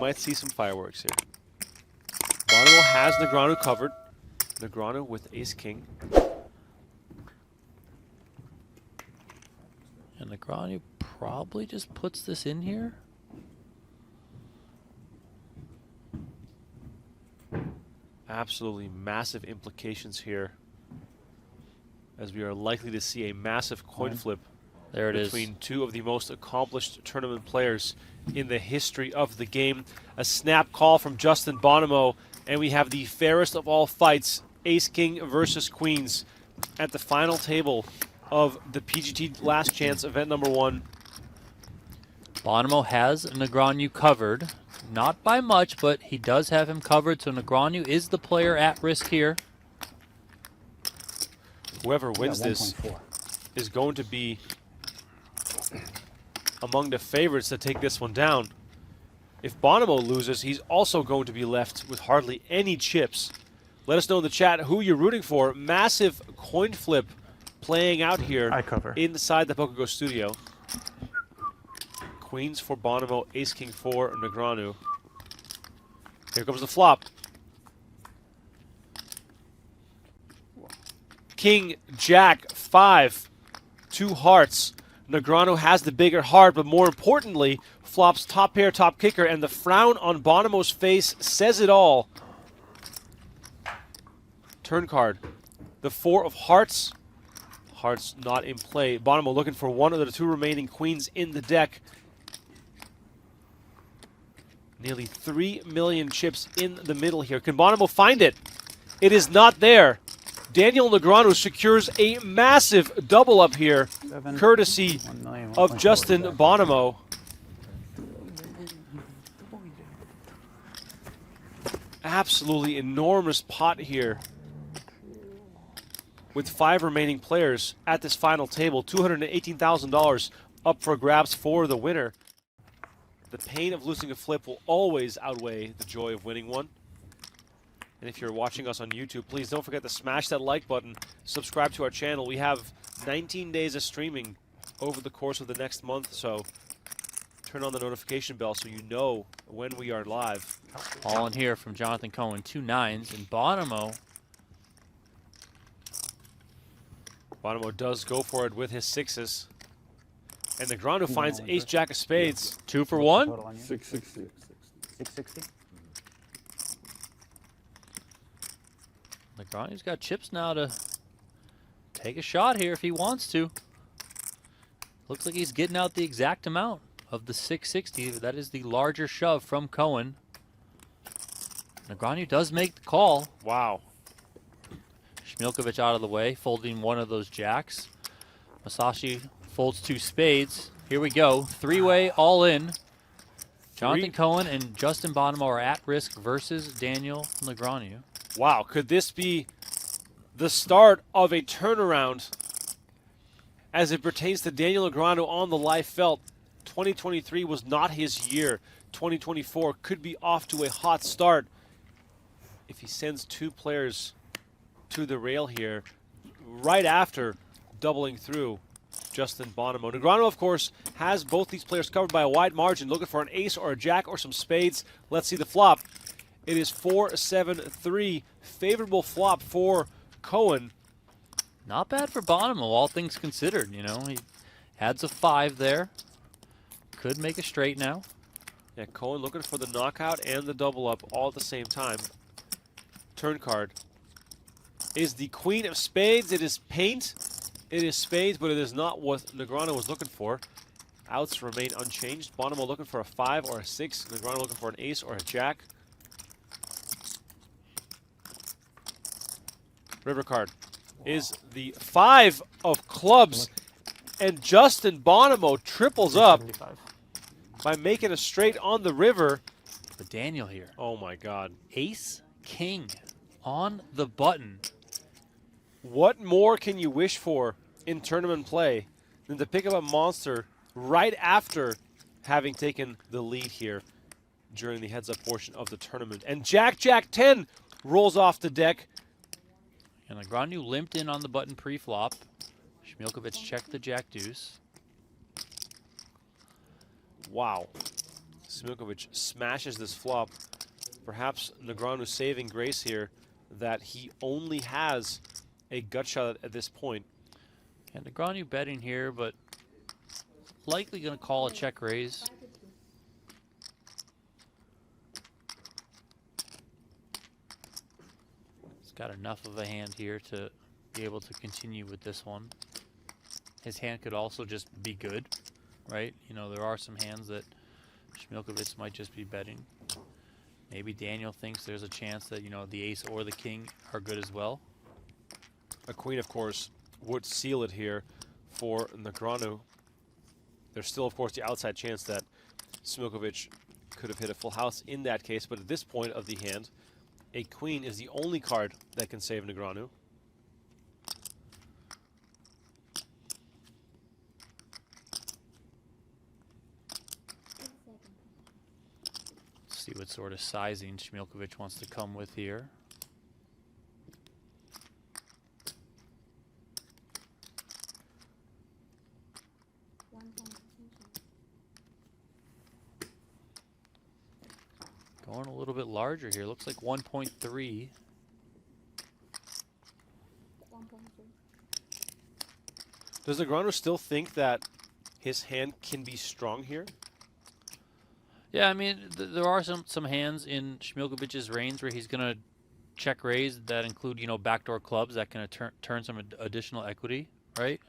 might see some fireworks here. Bonomo has Negreanu covered. Negreanu with ace-king. And Negreanu probably just puts this in here. Absolutely massive implications here, as we are likely to see a massive coin flip there it between is. two of the most accomplished tournament players in the history of the game. A snap call from Justin Bonomo, and we have the fairest of all fights, ace-king versus queens, at the final table of the PGT Last Chance event number 1. Bonomo has Negreanu covered. Not by much, but he does have him covered, so Negreanu is the player at risk here. Whoever wins this is going to be among the favorites to take this one down. If Bonomo loses, he's also going to be left with hardly any chips. Let us know in the chat who you're rooting for. Massive coin flip playing out here inside the PokerGO studio. Queens for Bonomo, ace-king for Negreanu. Here comes the flop. King, Jack, 5, 2 hearts. Negreanu has the bigger heart, but more importantly, flops top pair, top kicker, and the frown on Bonomo's face says it all. Turn card. The 4 of hearts. Hearts not in play. Bonomo looking for one of the 2 remaining queens in the deck. Nearly 3 million chips in the middle here. Can Bonomo find it? It is not there. Daniel Negreanu secures a massive double up here, courtesy of Justin Bonomo. Absolutely enormous pot here, with 5 remaining players at this final table. $218,000 up for grabs for the winner. The pain of losing a flip will always outweigh the joy of winning one. And if you're watching us on YouTube, please don't forget to smash that like button, subscribe to our channel. We have 19 days of streaming over the course of the next month, so turn on the notification bell so you know when we are live. All in here from Jonathan Cohen, 2 9s, and Bonomo. Bonomo does go for it with his 6s. And Negreanu finds ace-jack of spades. 2 for 1. 660. 660. Negreanu's got chips now to take a shot here if he wants to. Looks like he's getting out the exact amount of the 660. That is the larger shove from Cohen. Negreanu does make the call. Wow. Smiljkovic out of the way, folding one of those jacks. Masashi folds 2 spades. Here we go. 3-way all in. Jonathan Cohen and Justin Bonomo are at risk versus Daniel Negreanu. Wow, could this be the start of a turnaround as it pertains to Daniel Negreanu on the live felt? 2023 was not his year. 2024 could be off to a hot start if he sends 2 players to the rail here right after doubling through Justin Bonomo. Negreanu, of course, has both these players covered by a wide margin, looking for an ace or a jack or some spades. Let's see the flop. It is 4-7-3. Favorable flop for Cohen. Not bad for Bonomo, all things considered. You know, he adds a 5 there. Could make a straight now. Yeah, Cohen looking for the knockout and the double up all at the same time. Turn card is the queen of spades. It is paint. It is spades, but it is not what Negreanu was looking for. Outs remain unchanged. Bonomo looking for a 5 or a 6. Negreanu looking for an ace or a jack. River card is the 5 of clubs, and Justin Bonomo triples up by making a straight on the river. But Daniel here. Oh my God. Ace, king on the button. What more can you wish for in tournament play than to pick up a monster right after having taken the lead here during the heads-up portion of the tournament? And Jack 10 rolls off the deck. And Negreanu limped in on the button pre-flop. Smiljkovic checked the jack deuce. Wow. Smiljkovic smashes this flop. Perhaps Negreanu saving grace here that he only has a gut shot at this point. And Negreanu betting here, but likely going to call a check raise. He's got enough of a hand here to be able to continue with this one. His hand could also just be good, right? You know, there are some hands that Smiljkovic might just be betting. Maybe Daniel thinks there's a chance that, you know, the ace or the king are good as well. A queen, of course, would seal it here for Negreanu. There's still, of course, the outside chance that Smiljkovic could have hit a full house in that case, but at this point of the hand, a queen is the only card that can save Negreanu. See what sort of sizing Smiljkovic wants to come with here. Going a little bit larger here. Looks like 1.3. Does Negreanu still think that his hand can be strong here? Yeah, I mean, there are some hands in Smiljkovic's range where he's going to check raise that include, you know, backdoor clubs that can turn some additional equity, right?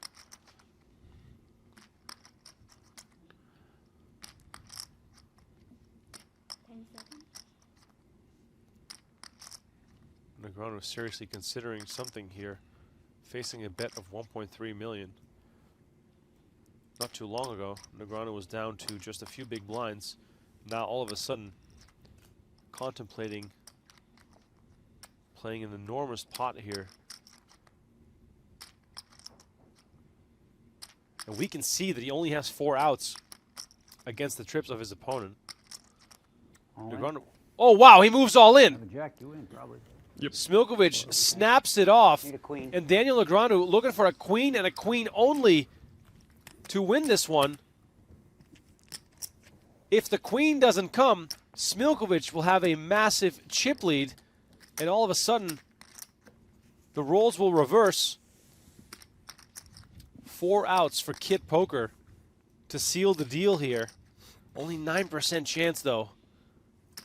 Negreanu is seriously considering something here, facing a bet of 1.3 million. Not too long ago, Negreanu was down to just a few big blinds. Now all of a sudden, contemplating playing an enormous pot here. And we can see that he only has 4 outs against the trips of his opponent. Negreanu, oh wow, he moves all in. Jack, you win probably. Yep. Smiljkovic snaps it off, Need a queen. and Daniel Negreanu looking for a queen and a queen only to win this one. If the queen doesn't come, Smiljkovic will have a massive chip lead, and all of a sudden, the roles will reverse. 4 outs for Kit Poker to seal the deal here. Only 9% chance, though.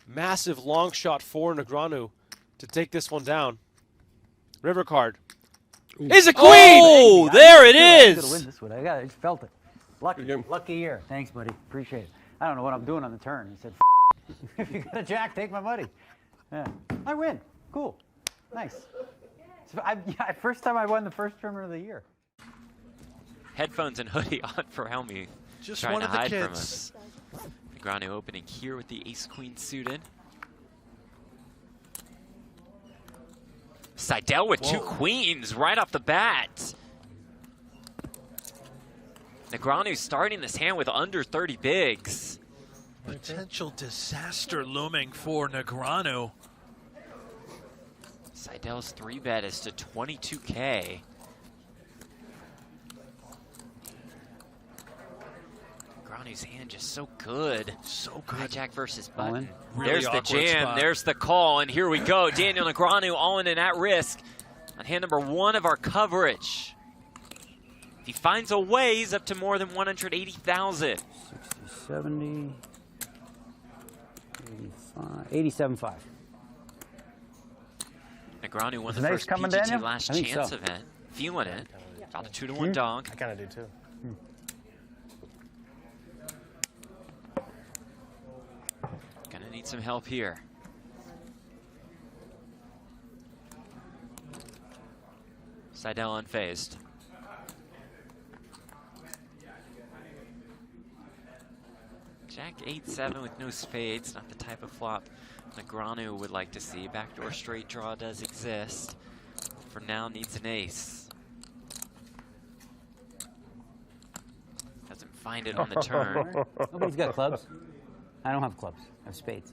Massive long shot for Negreanu to take this one down. River card. Is a queen! Oh, there it I'm gonna win is! this one. I just felt it. Lucky year. Thanks, buddy. Appreciate it. I don't know what I'm doing on the turn. He said, if you got a jack, take my money. Yeah. I win. Cool. Nice. So first time I won the first tournament of the year. Headphones and hoodie on for Helmy. Just trying one to of the hide kids. from us. Negreanu opening here with the ace-queen suited. Seidel with 2 queens right off the bat. Negreanu starting this hand with under 30 bigs. Potential disaster looming for Negreanu. Seidel's 3-bet is to 22K. Negreanu's hand just so good. So good. Hijack versus button. Really There's the awkward jam, spot. there's the call, and here we go. Daniel Negreanu all in and at risk on hand number 1 of our coverage. If he finds a way, he's up to more than 180,000. 60, 70, 85, 87.5. Negreanu won the Is first Nace coming, PGT Daniel? Last I think Chance so. event. Feeling it. About a 2-to-1 donk. I kind of do too. Gonna need some help here. Seidel unfazed. Jack 8-7 with no spades, not the type of flop Negreanu would like to see. Backdoor straight draw does exist. For now, needs an ace. Doesn't find it on the turn. Nobody's got clubs. I don't have clubs. I have spades.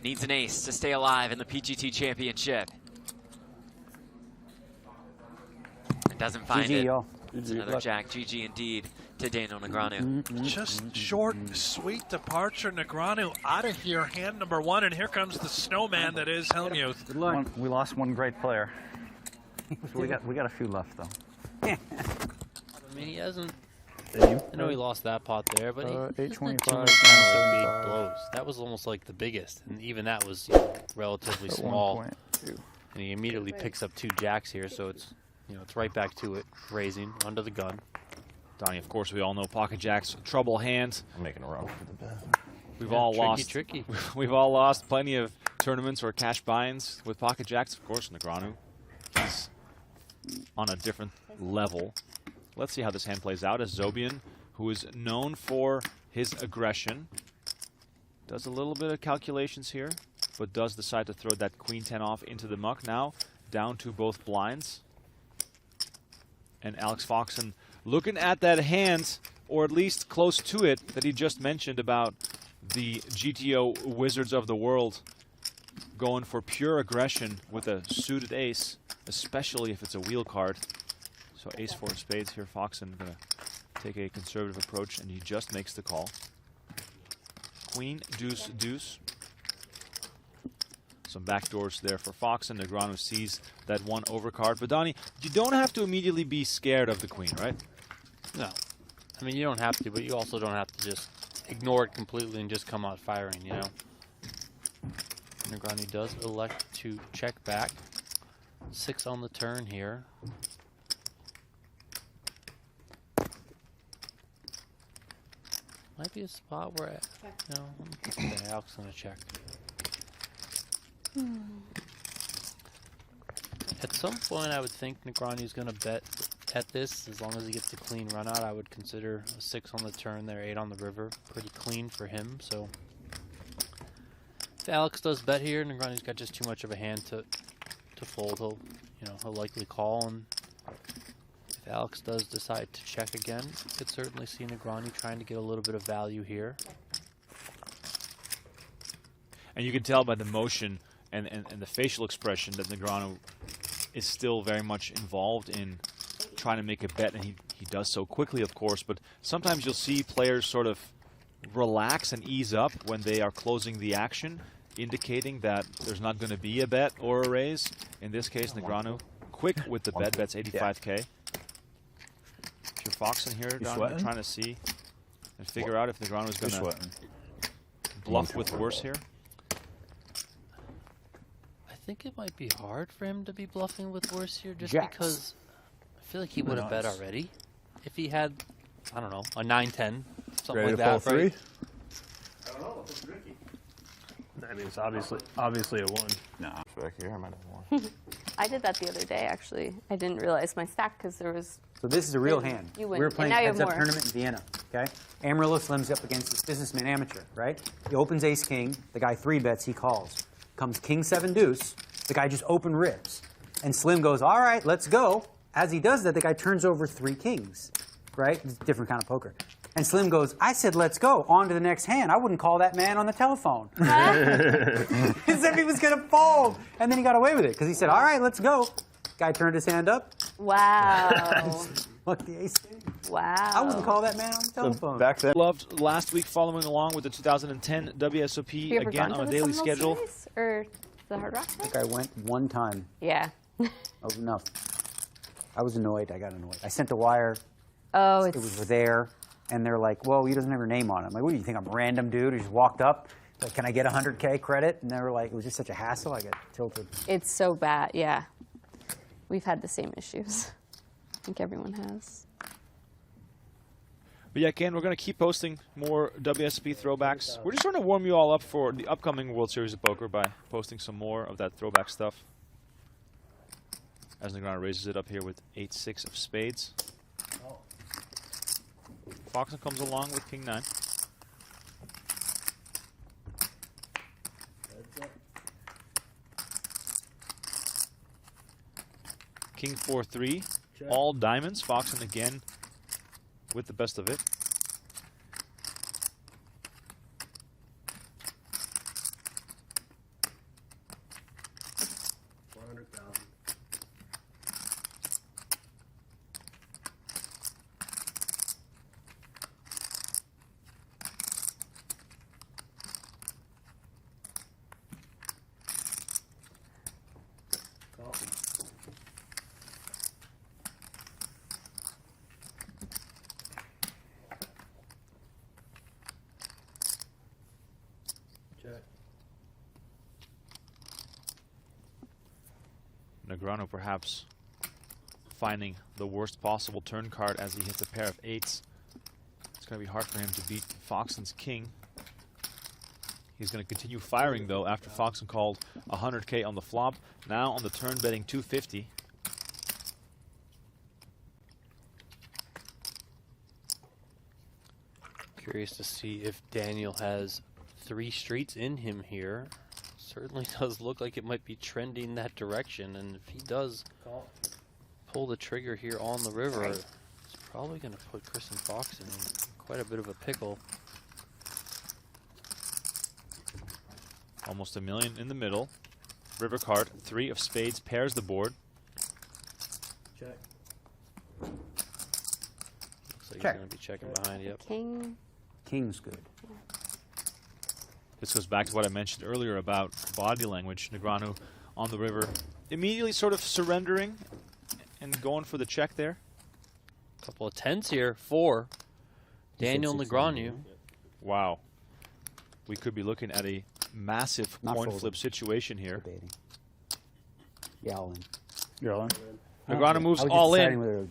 Needs an ace to stay alive in the PGT Championship. It doesn't find GG, it. y'all. It's another jack. GG indeed. to Daniel Negreanu. Just short, sweet departure. Negreanu out of here, hand number 1, and here comes the snowman that is Hellmuth. Good luck. We lost one great player. So we got a few left though. I mean, he hasn't. Did you? I know he lost that pot there, but he hasn't had too 825, many kind of like big 975. blows. That was almost like the biggest, and even that was relatively At small. 1.2. And he immediately picks up 2 jacks here, so it's it's right back to it, raising under the gun. Donnie, of course, we all know pocket jacks, trouble hands. I'm making a run for the best. We've all tricky. We've all lost plenty of tournaments or cash binds with pocket jacks. Of course, Negreanu, he's on a different level. Let's see how this hand plays out as Zobian, who is known for his aggression, does a little bit of calculations here, but does decide to throw that queen 10 off into the muck now, down to both blinds. And Alex Foxen looking at that hand, or at least close to it, that he just mentioned about the GTO Wizards of the World, going for pure aggression with a suited ace, especially if it's a wheel card. So ace 4 spades here, Foxen gonna take a conservative approach, and he just makes the call. Queen, deuce, deuce. Some backdoors there for Foxen. Negreanu sees that one overcard. But Donnie, you don't have to immediately be scared of the queen, right? No. I mean, you don't have to, but you also don't have to just ignore it completely and just come out firing, Negreanu does elect to check back. 6 on the turn here. Might be a spot where, okay, Alex gonna check. At some point, I would think Negreanu's gonna bet at this, as long as he gets a clean run out. I would consider a 6 on the turn there, 8 on the river, pretty clean for him. So if Alex does bet here, Negreanu's got just too much of a hand to fold. He'll likely call, and if Alex does decide to check again, you could certainly see Negreanu trying to get a little bit of value here. And you can tell by the motion and the facial expression that Negreanu is still very much involved in trying to make a bet, and he does so quickly, of course, but sometimes you'll see players sort of relax and ease up when they are closing the action, indicating that there's not going to be a bet or a raise. In this case, Negreanu quick with the bet, bets 85K. If you're Foxen here, Don, you're trying to see and figure out if Negreanu is going to bluff with worse here. I think it might be hard for him to be bluffing with worse here, just Jacks. because I feel like he would have bet already if he had, I don't know, a 9-10, something Ready like to fall that, right? 3? I don't know. It's tricky. I mean, it's obviously a 1. No. Back here, I might have one. I did that the other day, actually. I didn't realize my stack because there was... So this is a real hand. You win. We were And playing now you have heads-up more. tournament in Vienna, okay? Amarillo slims up against this businessman amateur, right? He opens ace-king. The guy 3-bets, he calls. Comes king-7 deuce. The guy just open rips. And Slim goes, all right, let's go. As he does that, the guy turns over 3 kings, right? It's a different kind of poker. And Slim goes, I said, let's go. On to the next hand. I wouldn't call that man on the telephone. He said he was going to fold. And then he got away with it because he said, all right, let's go. Guy turned his hand up. Wow. Look, the ace king. Wow. I wouldn't call that man on the telephone. Back then. Loved last week following along with the 2010 WSOP Have you ever again gone on to a the daily Seminole schedule. Series? Or the Hard Rock? I think I went one time. Yeah. That was enough. I was annoyed. I got annoyed. I sent the wire. Oh, It was there. And they're like, well, he doesn't have your name on it. I'm like, what do you think? I'm a random dude who just walked up? Like, can I get 100K credit? And they were like, it was just such a hassle. I got tilted. It's so bad, yeah. We've had the same issues. I think everyone has. But yeah, Ken, we're going to keep posting more WSP throwbacks. We're just trying to warm you all up for the upcoming World Series of Poker by posting some more of that throwback stuff. As Negreanu raises it up here with 8-6 of spades. Foxen comes along with king 9. King 4-3. All diamonds. Foxen again with the best of it. Negreanu perhaps finding the worst possible turn card as he hits a pair of 8s. It's going to be hard for him to beat Foxen's king. He's going to continue firing, though, after Foxen called 100K on the flop. Now on the turn, betting 250. Curious to see if Daniel has 3 streets in him here. Certainly does look like it might be trending that direction, and if he does pull the trigger here on the river, it's probably going to put Chris and Foxen in quite a bit of a pickle. Almost $1 million in the middle. River card, 3 of spades, pairs the board. Check. Looks like Check. he's going to be checking behind. Yep. King. King's good. This goes back to what I mentioned earlier about body language. Negreanu on the river, immediately sort of surrendering and going for the check there. Couple of 10s here for Daniel Six, Negreanu. Wow. We could be looking at a massive Not coin folding. flip situation here. Debating. Yeah, all in. You're all in? Negreanu moves I was just all deciding in. whether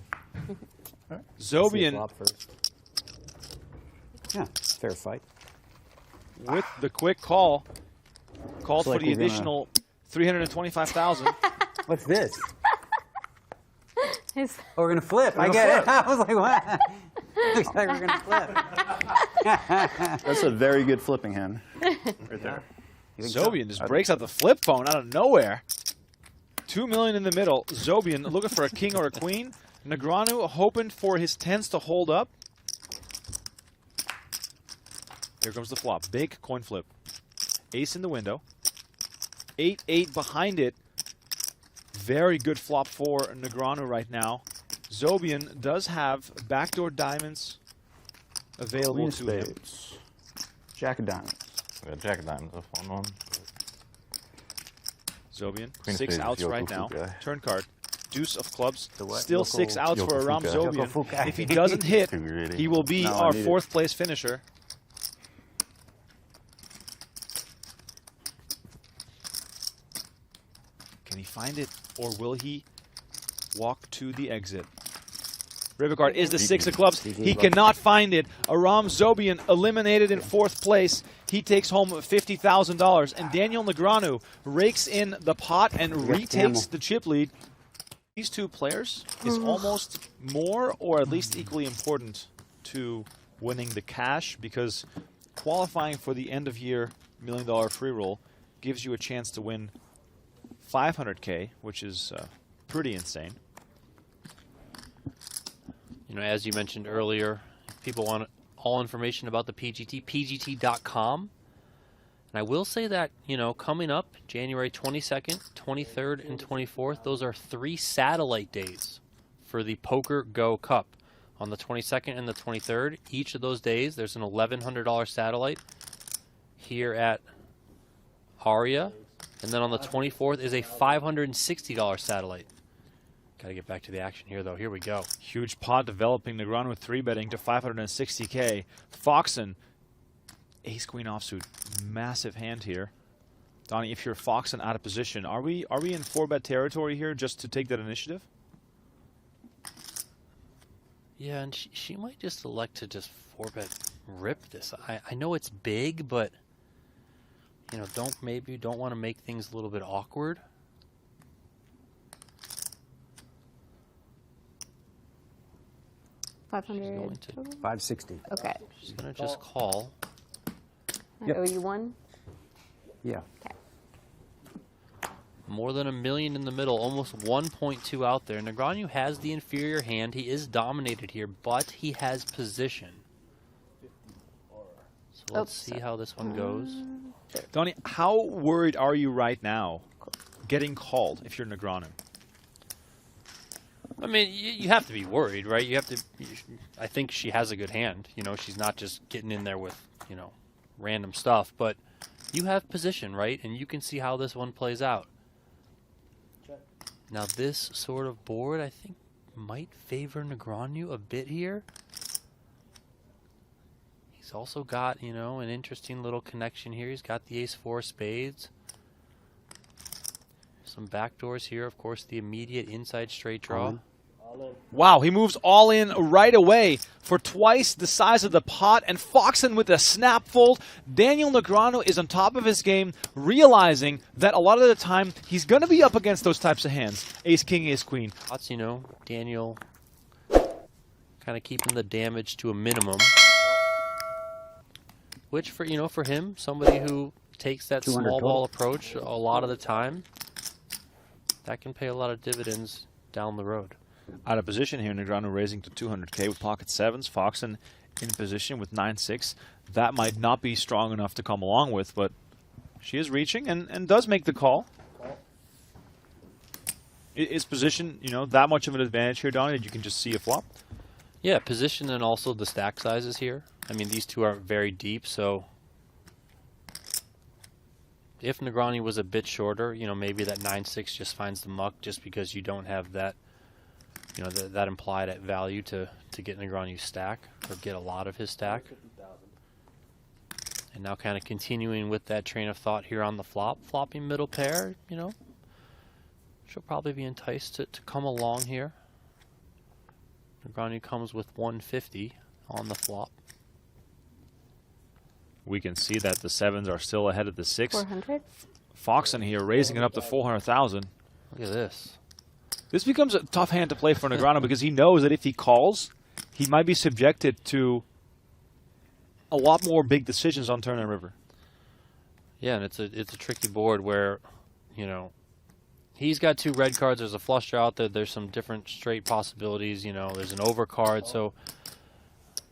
see a Zobian flop first. Yeah, fair fight. with the quick call. Called Looks for like the we're gonna- additional 325,000. What's this? His- Oh, we're gonna flip. I get it. I was like, what? Looks like we're gonna flip. That's a very good flipping hand. Right there. You think so? Zobian just breaks out the flip phone out of nowhere. 2 million in the middle. Zobian looking for a king or a queen. Negreanu hoping for his 10s to hold up. Here comes the flop. Big coin flip. Ace in the window. 8-8 behind it. Very good flop for Negreanu right now. Zobian does have backdoor diamonds available Queen to him. spades. Jack of diamonds. Yeah, Jack of Diamonds, a fun one. Zobian, Queen 6 spades, outs Yoko right now. Fuka. Turn card. Deuce of clubs. The what? Still Yoko- 6 outs for Yoko Aram Fuka. Zobian. Yoko Fuka. If he doesn't hit, Too greedy. he will be No, I our need it. 4th place finisher. Can he find it, or will he walk to the exit? River card is the 6 of clubs. He cannot find it. Aram Zobian eliminated in 4th place. He takes home $50,000, and Daniel Negreanu rakes in the pot and retakes the chip lead. These two players is almost more or at least equally important to winning the cash, because qualifying for the end of year $1 million free roll gives you a chance to win 500K, which is pretty insane. You know, as you mentioned earlier, if people want all information about the PGT, pgt.com. And I will say that, you know, coming up January 22nd, 23rd, and 24th, those are 3 satellite days for the PokerGO Cup. On the 22nd and the 23rd, each of those days, there's an $1,100 satellite here at Aria. And then on the 24th is a $560 satellite. Got to get back to the action here, though. Here we go. Huge pot developing. Negreanu with 3-betting to 560K. Foxen, ace queen offsuit, massive hand here. Donnie, if you're Foxen out of position, are we in 4-bet territory here just to take that initiative? Yeah, and she might just elect to just 4-bet rip this. I know it's big, but you know, don't want to make things a little bit awkward. $500 going to- total? 560. Okay. She's gonna just call. I owe you one. Yeah. Okay. More than $1 million in the middle, almost 1.2 out there. Negreanu has the inferior hand. He is dominated here, but he has position. So let's see how this one goes. Donnie, how worried are you right now getting called if you're Negreanu? I mean, you have to be worried, right? You have to. I think she has a good hand. You know, she's not just getting in there with, you know, random stuff. But you have position, right? And you can see how this one plays out. Now, this sort of board, I think, might favor Negreanu a bit here. He's also got, you know, an interesting little connection here. He's got the ace-4 spades. So Some backdoors here. Of course, the immediate inside straight draw. Wow, he moves all in right away for twice the size of the pot, and Foxen with a snap fold. Daniel Negreanu is on top of his game, realizing that a lot of the time he's going to be up against those types of hands. Ace, king, ace, queen. Lots, you know, Daniel kind of keeping the damage to a minimum. Which, for for him, somebody who takes that small ball approach a lot of the time, that can pay a lot of dividends down the road. Out of position here, Negreanu raising to 200K with pocket sevens. Foxen in position with 9-6. That might not be strong enough to come along with, but she is reaching and does make the call. Is position, that much of an advantage here, Donnie, that you can just see a flop? Yeah, position and also the stack sizes here. I mean, these two aren't very deep, so if Negreanu was a bit shorter, maybe that 9-6 just finds the muck just because you don't have that, that implied at value to get Negreanu's stack or get a lot of his stack. And now kind of continuing with that train of thought here on the flop, flopping middle pair, she'll probably be enticed to come along here. Negreanu comes with 150 on the flop. We can see that the sevens are still ahead of the 6. 400. Foxen here raising it up to 400,000. Look at this. This becomes a tough hand to play for Negreanu because he knows that if he calls, he might be subjected to a lot more big decisions on turn and river. Yeah, and it's a tricky board where, he's got 2 red cards. There's a flush draw out there. There's some different straight possibilities. There's an overcard. So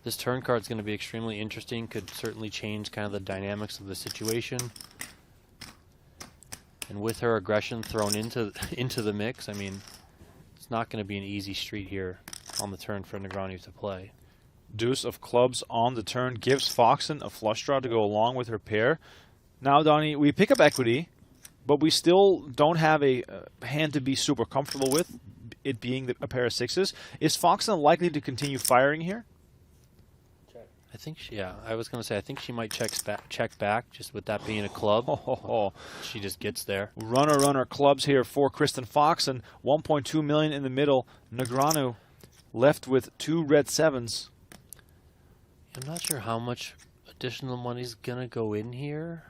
this turn card is going to be extremely interesting. Could certainly change kind of the dynamics of the situation. And with her aggression thrown into the mix, I mean, it's not going to be an easy street here on the turn for Negreanu to play. Deuce of clubs on the turn gives Foxen a flush draw to go along with her pair. Now, Donnie, we pick up equity, but we still don't have a hand to be super comfortable with, it being a pair of 6s. Is Foxen likely to continue firing here? I think I was going to say, I think she might check back, just with that being a club. She just gets there. Runner clubs here for Kristen Foxen. 1.2 million in the middle. Negreanu left with 2 red 7s. I'm not sure how much additional money's going to go in here.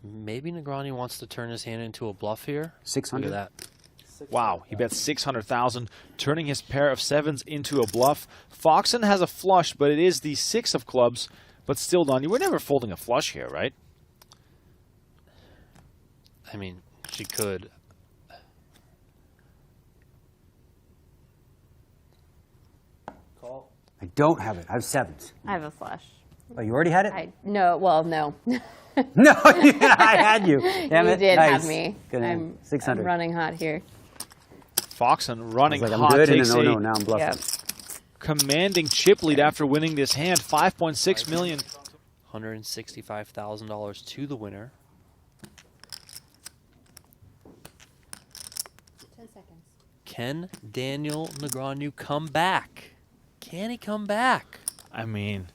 Maybe Negreanu wants to turn his hand into a bluff here. 600. Look at that. Wow, he bet 600,000, turning his pair of 7s into a bluff. Foxen has a flush, but it is the 6 of clubs. But still, Don, you were never folding a flush here, right? I mean, she could. Call. I don't have it. I have 7s. I have a flush. Oh, you already had it? No. No, I had you. Damn You it. did Nice. have me. I'm 600. I'm running hot here. Foxen running I'm hot, good, takes and then, now I'm bluffing. Yep. commanding chip lead after winning this hand. 5.6 million. $165,000 to the winner. 10 seconds. Can Daniel Negreanu come back? Can he come back? I mean,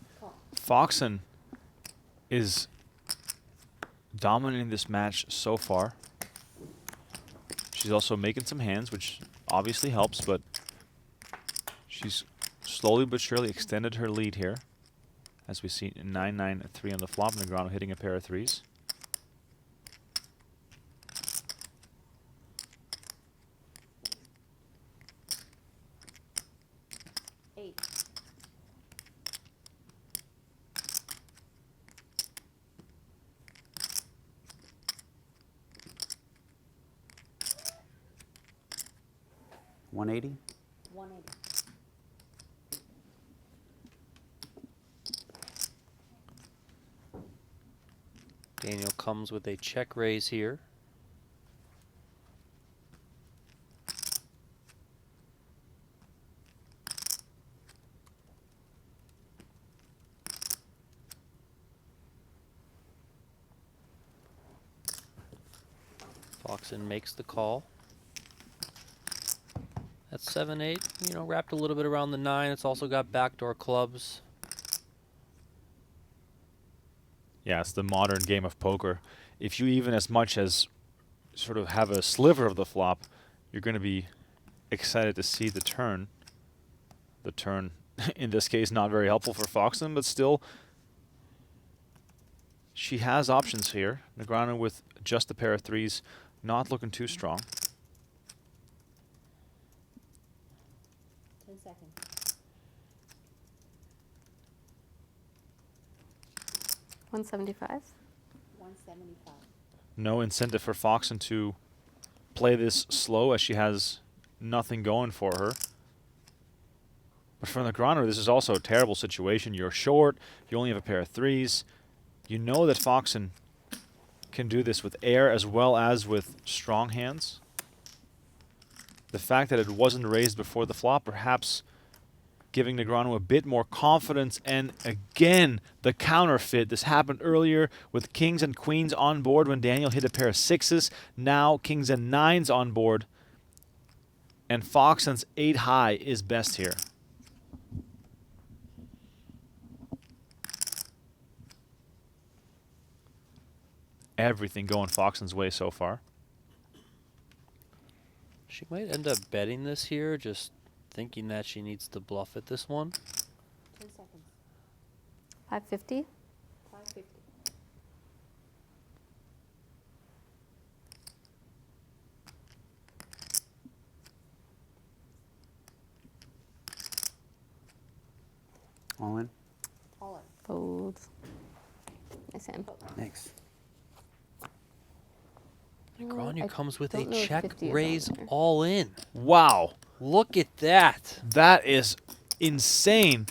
Foxen is dominating this match so far. She's also making some hands, which obviously helps, but she's slowly but surely extended her lead here. As we see 9-9-3 on the flop, Negreanu hitting a pair of 3s. $180. 180. Daniel comes with a check raise here. Foxen makes the call. That's 7-8, you know, wrapped a little bit around the 9. It's also got backdoor clubs. Yeah, it's the modern game of poker. if you even as much as sort of have a sliver of the flop, you're going to be excited to see the turn. The turn, in this case, not very helpful for Foxen, but still, she has options here. Negreanu with just a pair of threes, not looking too strong. 10 seconds. 175. 175. No incentive for Foxen to play this slow as she has nothing going for her. But for Negreanu, this is also a terrible situation. You're short. You only have a pair of threes. You know that Foxen can do this with air as well as with strong hands. The fact that it wasn't raised before the flop, perhaps giving Negreanu a bit more confidence. And again, the counterfeit. This happened earlier with kings and queens on board when Daniel hit a pair of sixes. Now kings and nines on board. And Foxen's 8 high is best here. Everything going Foxen's way so far. She might end up betting this here, just thinking that she needs to bluff at this one. 10 seconds. 550. 550. All in. All in. Fold. Nice hand. Thanks. Negreanu comes with a don't know if check 50 is on raise there. all in. Wow. Look at that. That is insane.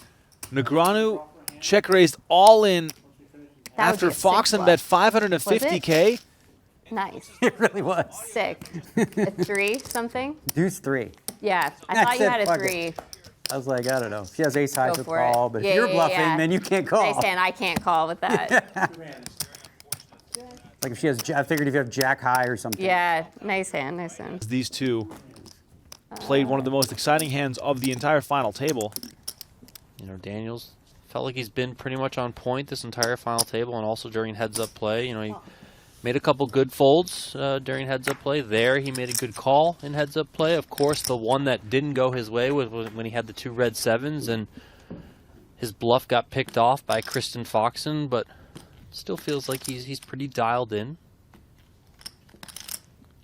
Negreanu check raised all in That would after be a sick Foxen bluff. bet 550K. Nice. It really was. Sick. A 3 something? Deuce 3. Yeah, I I thought you said had a fuck 3. it. I was like, I don't know. If she has ace high Go to for it. call, but Yeah, if you're yeah, bluffing, yeah. then you can't call. Nice hand. I can't call with that. Like if she has, I figured if you have jack high or something. Yeah, nice hand. Nice hand. These two played one of the most exciting hands of the entire final table. You know, Daniels felt like he's been pretty much on point this entire final table and also during heads-up play. You know, he made a couple good folds during heads-up play. There, he made a good call in heads-up play. Of course, the one that didn't go his way was when he had the 2 red sevens and his bluff got picked off by Kristen Foxen, but still feels like he's pretty dialed in.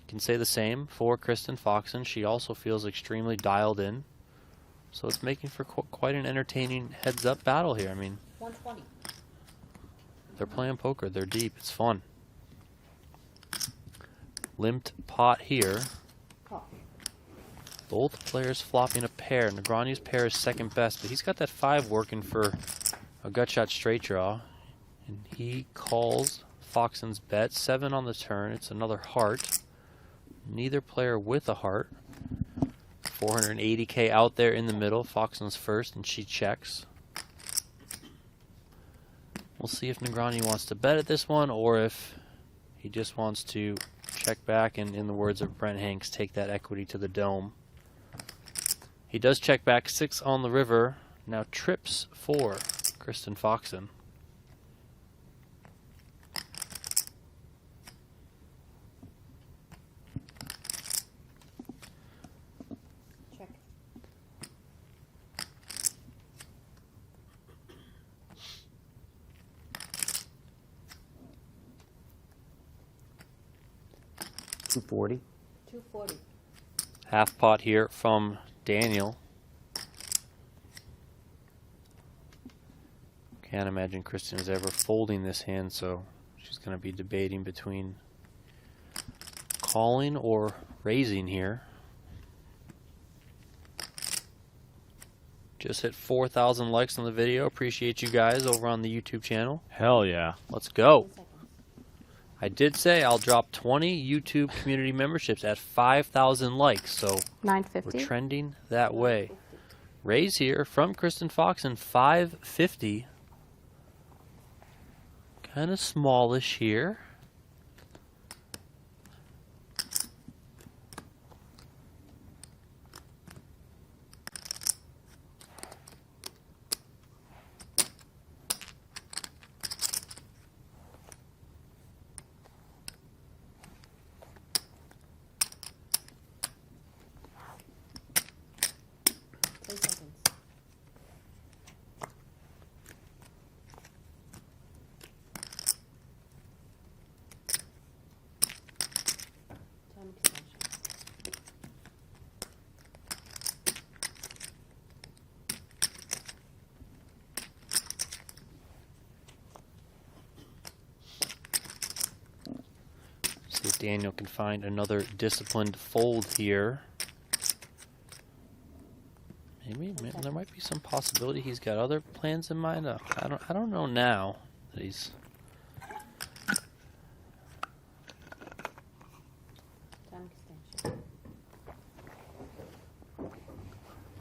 Can say the same for Kristen Foxen. She also feels extremely dialed in. So it's making for quite an entertaining heads-up battle here. I mean, 120. they're playing poker. They're deep. It's fun. Limped pot here. Both players flopping a pair. Negreanu's pair is second best, but he's got that 5 working for a gut shot straight draw. And he calls Foxen's bet. 7 on the turn. It's another heart. Neither player with a heart. 480K out there in the middle. Foxen's first, and she checks. We'll see if Negreanu wants to bet at this one, or if he just wants to check back and, in the words of Brent Hanks, take that equity to the dome. He does check back. 6 on the river. Now trips for Kristen Foxen. Check. $240. 240. Half pot here from Daniel. Can't imagine Kristen is ever folding this hand, so she's going to be debating between calling or raising here. Just hit 4,000 likes on the video. Appreciate you guys over on the YouTube channel. Hell yeah. Let's go. I did say I'll drop 20 YouTube community memberships at 5,000 likes, so 950. we're trending that way. Raise here from Kristen Foxen, 550. Kind of smallish here. See if Daniel can find another disciplined fold here. Maybe there might be some possibility he's got other plans in mind. I don't know now that he's.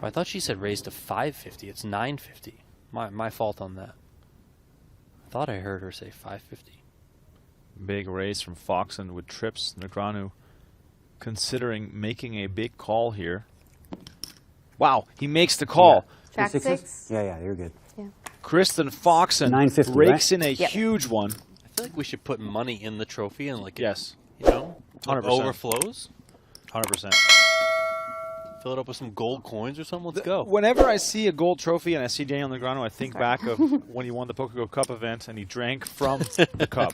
I thought she said raise to 550. It's 950. My fault on that. I thought I heard her say 550. Big raise from Foxen with trips. Negreanu considering making a big call here. Wow, he makes the call. Jack 6. Yeah, you're good. Yeah. Kristen Foxen 950, rakes right? in a huge one. I feel like we should put money in the trophy and like Yes. you know, 100%. overflows. 100%. Fill it up with some gold coins or something. Let's go. Whenever I see a gold trophy and I see Daniel Negreanu, I think back of when he won the PokerGO Cup event and he drank from the cup.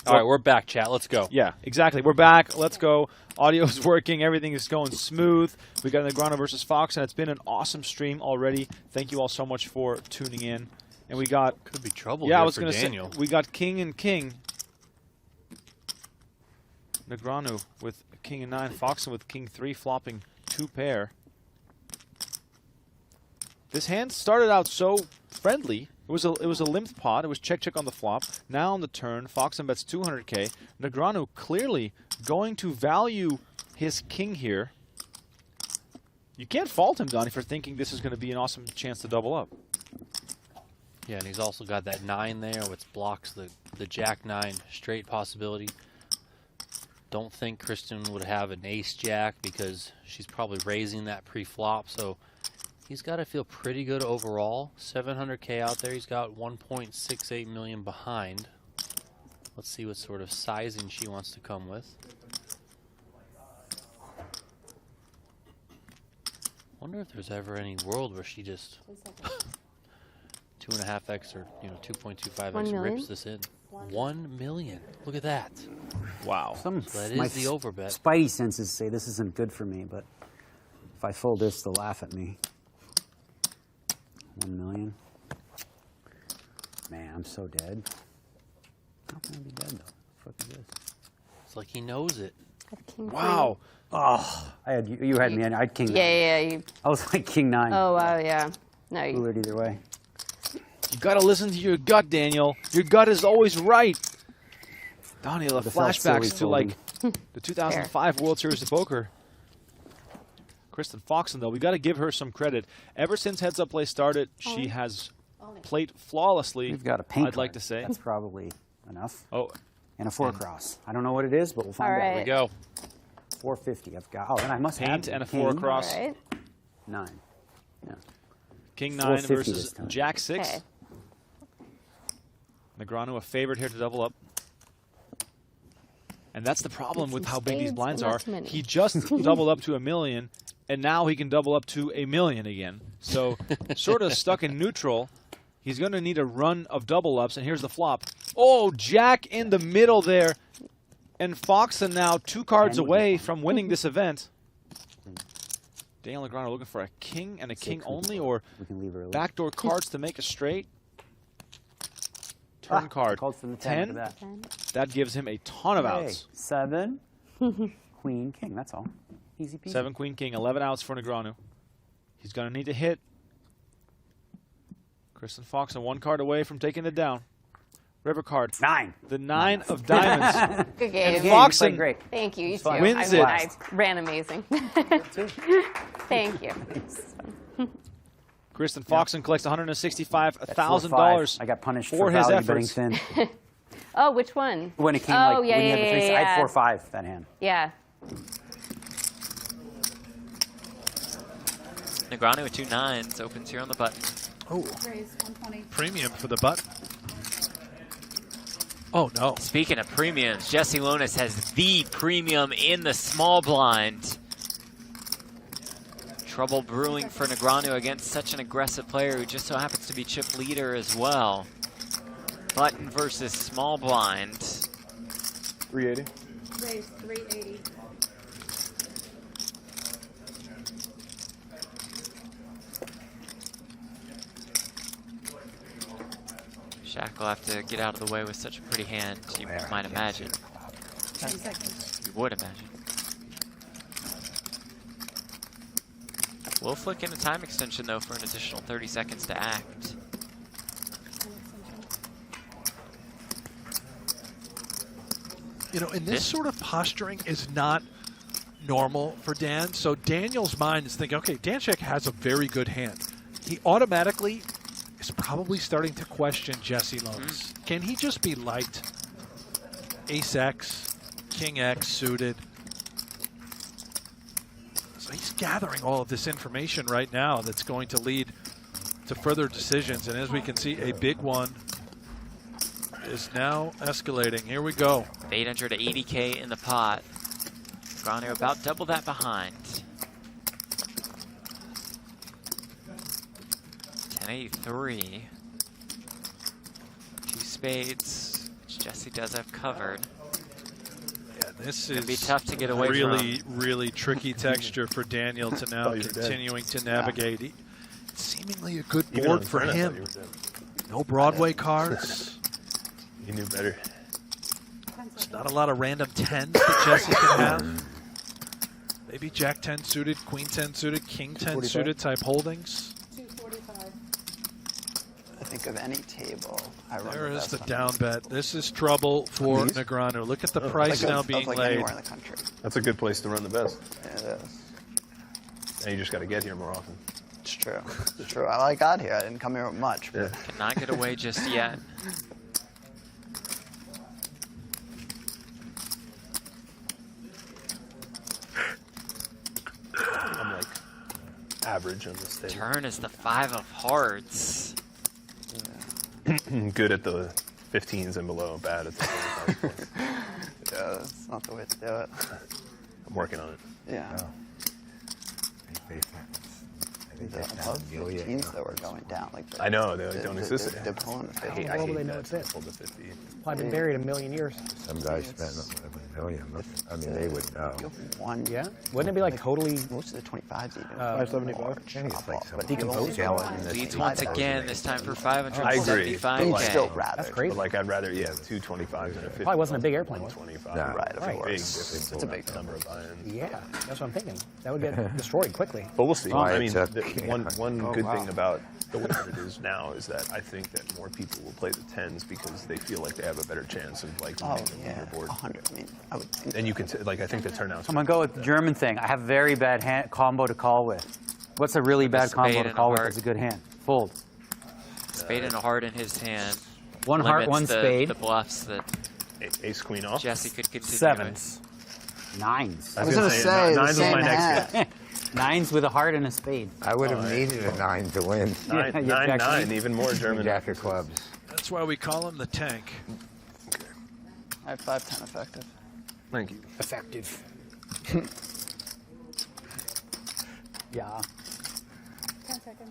All right, we're back, chat. Let's go. Yeah, exactly. We're back. Let's go. Audio's working. Everything is going smooth. We got Negreanu versus Fox, and it's been an awesome stream already. Thank you all so much for tuning in. And we got Could be trouble. yeah, here I was for going to say Daniel. we got king and king. Negreanu with king and 9. Foxen with king 3, flopping 2 pair. This hand started out so friendly. It was a limped pot. It was check on the flop. Now on the turn, Foxen bets 200K. Negreanu clearly going to value his king here. You can't fault him, Donnie, for thinking this is going to be an awesome chance to double up. Yeah, and he's also got that 9 there, which blocks the Jack 9 straight possibility. Don't think Kristen would have an ace Jack because she's probably raising that pre-flop. So he's got to feel pretty good overall. 700K out there. He's got 1.68 million behind. Let's see what sort of sizing she wants to come with. Wonder if there's ever any world where she just 2.5x or 2.25x rips this in. 1 million. Look at that. Wow. So that my is the overbet. Spidey senses say this isn't good for me, but if I fold this, they'll laugh at me. 1 million. Man, I'm so dead. How can I be dead though? What the fuck is this? It's like he knows it. Wow. Oh, you had me. I had king 9. Yeah. I was like king 9. Oh, wow, yeah. No, you. Blew it either way. You got to listen to your gut, Daniel. Your gut is always right. Donnie, the flashbacks to like the 2005 World Series of Poker. Kristen Foxen, though, we got to give her some credit. Ever since Heads Up Play started, she has played flawlessly. We've got a pink I'd like to say. That's probably enough. Oh, and a 4 cross. I don't know what it is, but we'll find out. Right. Here we go. 450. I've got. Oh, and I must have paint and a 4 across. All right. 9. Yeah. King 9 450 versus this time. Jack 6. Okay. Negreanu a favorite here to double up. And that's the problem with how big these spades, blinds but not are. too many. He just doubled up to $1 million, and now he can double up to $1 million again. So sort of stuck in neutral. He's going to need a run of double ups, and here's the flop. Oh, Jack in the middle there. And Foxen now 2 cards away from winning this event. Daniel Negreanu looking for a king and a king only, or We can leave early. backdoor cards to make a straight. Turn card. Called for the 10 for 10. that. That gives him a ton of Hey, outs. 7, queen, king. That's all. Easy peasy. 7, queen, king, 11 outs for Negreanu. He's going to need to hit. Kristen Foxen 1 card away from taking it down. River card. 9. The 9 of diamonds. Good game. And Foxen Played great. Thank you. You too. fun. Wins I it. ran amazing. Thank you. Kristen Foxen collects $165,000 $5. I got punished for for his value betting efforts. thin. Oh, which one? When it came Oh, like yeah, when you had yeah, the 3 yeah, I had yeah. 4-5 that hand. Yeah. Negreanu with 2 9s, opens here on the button. Oh, premium for the button. Oh, no. Speaking of premiums, Jesse Lonis has the premium in the small blind. Trouble brewing for Negreanu against such an aggressive player who just so happens to be chip leader as well. Button versus small blind. 380. Raise 380. Shak will have to get out of the way with such a pretty hand, you might imagine. 10 seconds. You would imagine. We'll flick in a time extension, though, for an additional 30 seconds to act. You know, and this sort of posturing is not normal for Dan. So Daniel's mind is thinking, okay, Dan Shak has a very good hand. He automatically is probably starting to question Jesse Lonis. Can he just be liked? Ace X, King X suited. So he's gathering all of this information right now that's going to lead to further decisions. And as we can see, a big one is now escalating. Here we go. 880K in the pot. Negreanu about double that behind. 10-8-3. 2 spades, which Jesse does have covered. Yeah, this is be tough to get away really, from. really tricky texture for Daniel to now continuing to navigate. It's seemingly a good board for him. No Broadway cards. You knew better. There's not a lot of random 10s that Jesse can have. Maybe Jack 10 suited, Queen 10 suited, King 10 suited type holdings. 245. I think of any table. There is the down bet. This is trouble for Negreanu. Look at the price now being laid. Anywhere in the country. That's a good place to run the best. Yeah, it is. And you just got to get here more often. It's true. It's true. I got here. I didn't come here with much. Yeah. Cannot get away just yet. I'm like average on this table. Turn is the 5 of hearts. Good at the 15s and below, bad at the 25s. Yeah, that's not the way to do it. I'm working on it. Yeah. The above 15s that were going down. Like I know, they don't exist. They're pulling the 50. I hate they know that. it's it? Pull the 50. I've been buried a million years. Some guys spent $1 million. I mean, they would know. One. Yeah? Wouldn't it be like totally Most of the 25s even. 575. But decomposed? Leads once again, this time for 575K. I agree. You'd still rather. That's crazy. But like, I'd rather, 2 25s and a 50. Probably wasn't a big airplane. 25. No. Right, of Big course. difference. It's a big number of buy-ins. Yeah, that's what I'm thinking. That would get destroyed quickly. But we'll see. Oh, I mean, it's a- one good thing about the way that it is now is that I think that more people will play the 10s because they feel like they have a better chance of like winning the leaderboard. 100. I mean, I would think. And you can I think the turnout's. I'm gonna go with the German thing. I have very bad combo to call with. What's a really bad spade combo to and call a with? heart. It's a good hand. Fold. Spade and a heart in his hand. One heart, Limits one spade. The bluffs that Ace Queen off. Jesse could continue. Sevens. Nines. I was gonna say the nines was same my next hand. Nines with a heart and a spade. I would have needed a 9 to win. Yeah, Nine, Jack 9, even more German. Jack of clubs. That's why we call him the tank. I have 5-10 effective. Thank you. Effective. Yeah. 10 seconds.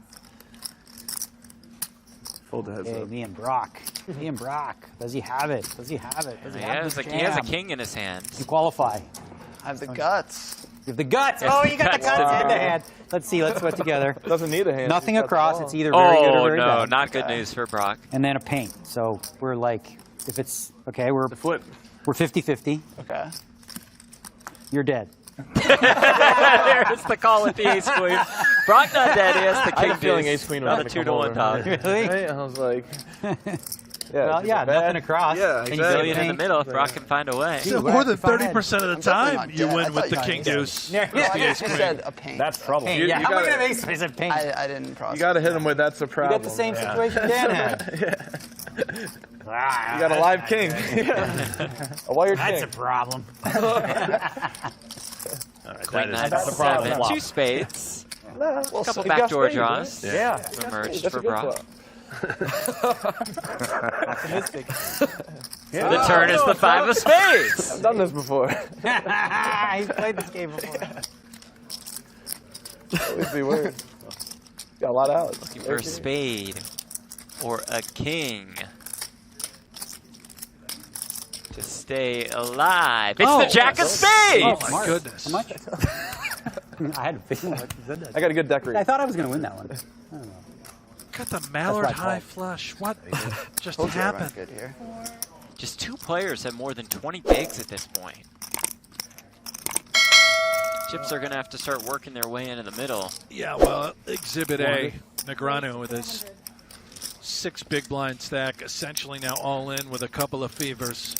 Fold the heads Hey, up. me and Brock. Me and Brock. Does he have it? Does he have it? Does he have this He has a jam? king in his hand. You qualify. I have the guts. You have the guts. Yes, Oh, the you got the guts guts to hand do to it. hand. Let's see. Let's put together. Doesn't need a hand. Nothing across. It's either very good or Oh very no, bad. not good news for Brock. And then a paint. So we're like, if it's okay, we're The flip. 50-50. Okay. You're dead. There's the call with the ace queen. Brock not dead. He has the king. I had a feeling deuce. Ace Queen was Not a gonna 2 to come 1 over. dog. Really? Right? I was like, Well, yeah, nothing across. Yeah, And you exactly. go Billion in the paint. middle if Brock can find a way. So Dude, more than if I had- 30% of the I'm definitely time, not you dead. I win thought with the you king were dead. deuce. Yeah, No, I yeah, just said a paint. that's trouble. Paint, yeah. You How am I gotta- going to make space of paint? I didn't process. You got to hit him with that's a You problem. got the same situation Dan had. You got a live king. A wired That's king. a problem. All right, Queen that is 9 the problem. 7, 2 spades. Well, Couple he got backdoor spades, draws. right? Yeah. Emerged That's for a good Brock. flop. Optimistic. The turn is the 5 of spades. I've done this before. He's played this game before. Always be weird. Got a lot of outs. Looking for a spade or a king to stay alive. It's the jack of spades. Oh my Smart. goodness. How much? I had a feeling like you said that. I got a good deck read. I thought I was going to win that one. I don't know. Got the Mallard my high fault. flush. What just Told you I happened? went good here. Just 2 players have more than 20 bigs at this point. Chips are going to have to start working their way into the middle. Yeah, well, Exhibit A, Negreanu with his 6 big blind stack, essentially now all in with a couple of fevers.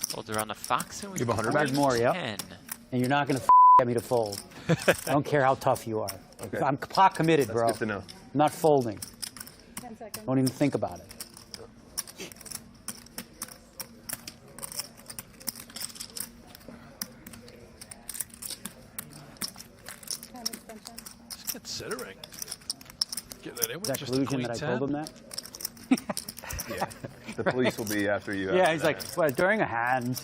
Folds around the Foxen with You have 100 back more, yep. 10. And you're not going to get me to fold. I don't care how tough you are. Okay. I'm pot committed, That's bro. good to know. I'm not folding. 10 seconds. Don't even think about it. Time extension. He's considering. Get that in Is with that just a collusion queen that I 10. told him that? Yeah. The police will be after you. Yeah, after he's that. like, well, during a hand,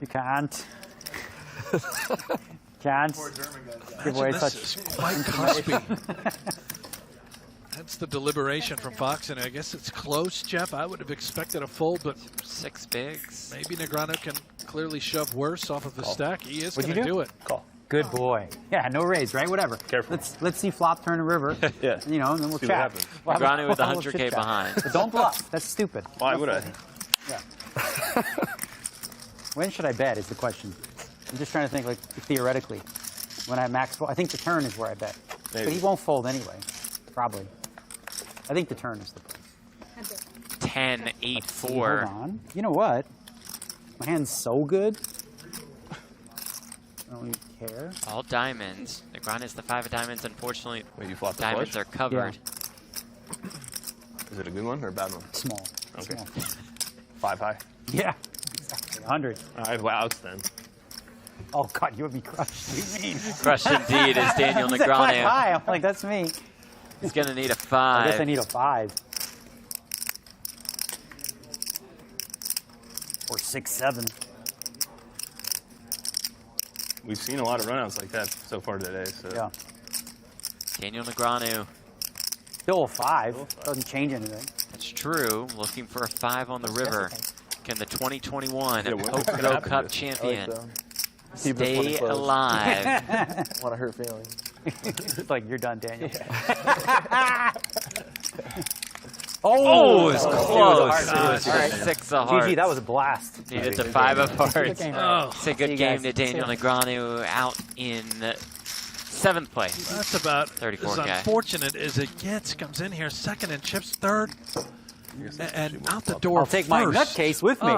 you can't. Can't give away Imagine such. this is quite cuspy. That's the deliberation from Foxen. I guess it's close, Jeff. I would have expected a fold, but 6 bigs. maybe Negreanu can clearly shove worse off of the stack. He is What'd going to you do? do it. Call. Good boy. Yeah, no raise, right? Whatever. Careful. Let's see flop turn a river. Yeah. You know, and then we'll See what chat. happens. We'll have a- Negreanu with we'll have a 100K chit chat. behind. But don't bluff. That's stupid. Why would I? Yeah. When should I bet is the question. I'm just trying to think, like, theoretically. When I max fold, I think the turn is where I bet. Maybe. But he won't fold anyway. Probably. I think the turn is the play. 10, 8, Let's see, 4. Hold on. You know what? My hand's so good. I don't even care. All diamonds. Negreanu is the 5 of diamonds. Unfortunately, Wait, you flopped the diamonds flush? are covered. Is it a good one or a bad one? Small. Okay. Small. 5 high. Yeah. Exactly. 100. I have outs then. Oh, God, you would be crushed. What do you mean? Crushed indeed is Daniel He said 5 Negreanu. high. I'm like, that's me. He's going to need a I guess I 5. need a 5. Or 6, 7. We've seen a lot of runouts like that so far today. So. Yeah. Daniel Negreanu. Still a 5. Doesn't change anything. That's true. Looking for a 5 on the river. Can the 2021 Yeah, what's gonna PokerGO happen Cup to this? champion Keep this one stay close. alive? Want to hurt feelings. It's like, you're done, Daniel. Oh, it's that was close. hard. It was All right. 6 of hearts. GG, that was a blast. Needed the 5 of hearts. Oh. It's a good See you game guys. to Daniel Negreanu out in 7th place. That's about 34K. as unfortunate as it gets. Comes in here second and chips third. And out the door I'll take my first. nutcase with me.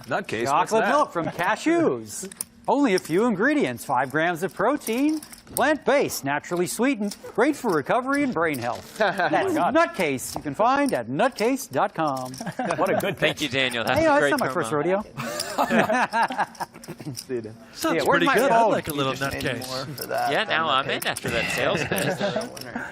Nutcase. Chocolate milk from cashews. Only a few ingredients. 5 grams of protein. Plant-based, naturally sweetened. Great for recovery and brain health. That's Nutcase. You can find at nutcase.com. What a good Thank you, Daniel. That's Hey, a that's great not my promo. first rodeo. Sounds Yeah, where's pretty my good. I phone? like a little Just need nutcase. more for that Yeah, than now the I'm in pick. after that sales pitch. Winner.